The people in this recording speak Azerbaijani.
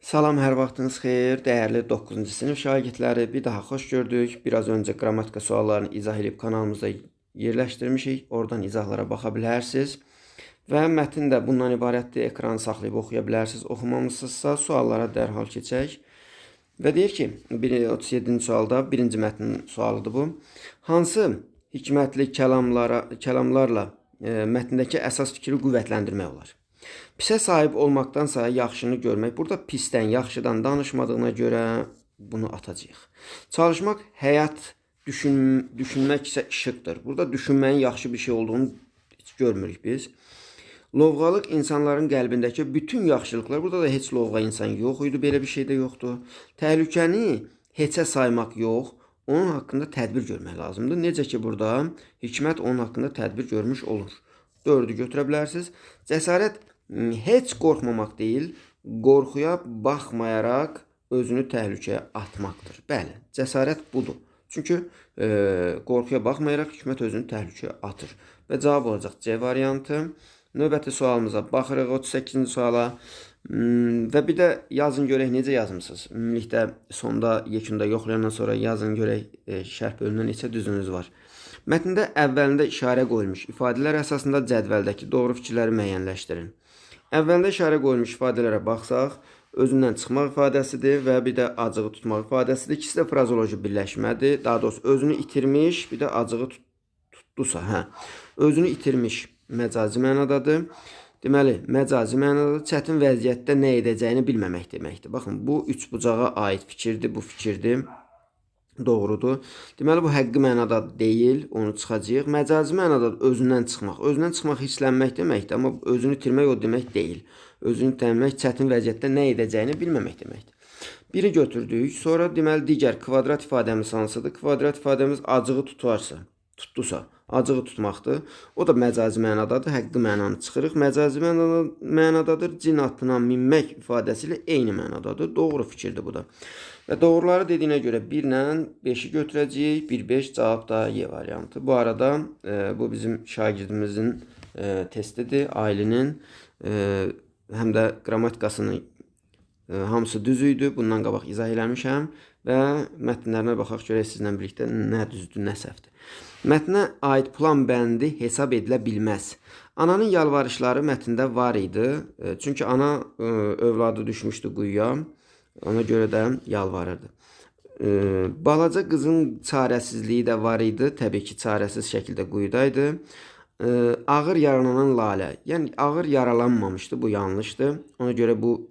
Salam, hər vaxtınız xeyir. Dəyərli 9-cu sinif şagirdləri, bir daha xoş gördük. Biraz öncə qrammatika suallarını izah edib kanalımızda yerləşdirmişik. Oradan izahlara baxa bilərsiniz. Və mətn də bundan ibarətdir. Ekranı saxlayıb oxuya bilərsiniz. Oxumamısınızsa suallara dərhal keçək. Və deyir ki, 37-ci sualda birinci mətnin sualıdır bu. Hansı hikmətli kəlamlarla mətndəki əsas fikri qüvvətləndirmək olar? Pisə sahib olmaqdansa yaxşını görmək. Burada pisdən, yaxşıdan danışmadığına görə bunu atacağıq. Çalışmaq həyat, düşünmək isə işıqdır. Burada düşünməyin yaxşı bir şey olduğunu heç görmürük biz. Lovğalıq insanların qəlbindəki bütün yaxşılıqlar. Burada da heç lovğa insan yox idi, belə bir şey də yoxdur. Təhlükəni heçə saymaq yox, onun haqqında tədbir görmək lazımdır. Necə ki burada hikmət onun haqqında tədbir görmüş olur. 4-ü götürə bilərsiniz. Cəsarət heç qorxmamaq deyil, qorxuya baxmayaraq özünü təhlükəyə atmaqdır. Bəli, cəsarət budur. Çünki qorxuya baxmayaraq hikmət özünü təhlükəyə atır. Və cavab olacaq C variantı. Növbəti sualımıza baxırıq, 38-ci suala. Və bir də yazın görək necə yazmısınız. Ümumilikdə sonda, yekunda yoxlayandan sonra yazın görək şərh bölümündə neçə düzünüz var. Mətndə əvvəlində işarə qoyulmuş ifadələr əsasında cədvəldəki doğru fikirləri müəyyənləşdirin. Əvvəlində işarə qoyulmuş ifadələrə baxsaq, özündən çıxmaq ifadəsidir və bir də acığı tutmaq ifadəsidir. İkisi də frazoloji birləşmədir. Daha doğrusu özünü itirmiş, bir də acığı tutdusa. Özünü itirmiş məcazi mənadadır. Deməli, məcazi mənada çətin vəziyyətdə nə edəcəyini bilməmək deməkdir. Baxın, bu üçbucağa aid fikirdir, bu fikirdir. Doğrudur. Deməli, bu həqqi mənada deyil, onu çıxacaq. Məcazi mənada özündən çıxmaq. Özündən çıxmaq hisslənmək deməkdir, amma özünü itirmək o demək deyil. Özünü itirmək çətin vəziyyətdə nə edəcəyini bilməmək deməkdir. Biri götürdük, sonra deməli digər kvadrat ifadəmiz hansıdır? Kvadrat ifadəmiz acığı tutdusa, acığı tutmaqdır. O da məcazi mənadadır, həqqi mənanı çıxırıq. Məcazi mənadadır, cin atına minmək ifadəsi ilə eyni mənadadır. Doğru fikirdir bu da. Və doğruları dediyinə görə 1 ilə 5-i götürəcəyik. 1-5 cavab da Y variantı. Bu arada bu bizim şagirdimizin testidir, Aylinin. Həm də qrammatikasının hamısı düz idi. Bundan qabaq izah eləmişəm. Və mətnlərinə baxaq görək sizlə birlikdə nə düzdür, nə səhvdir. Mətnə aid plan bəndi hesab edilə bilməz. Ananın yalvarışları mətndə var idi. Çünki ana övladı düşmüşdü quyuya. Ona görə də yalvarırdı. Balaca qızın çarəsizliyi də var idi. Təbii ki, çarəsiz şəkildə quyudaydı. Ağır yaralanan Lalə. Yəni, ağır yaralanmamışdı. Bu yanlışdır. Ona görə bu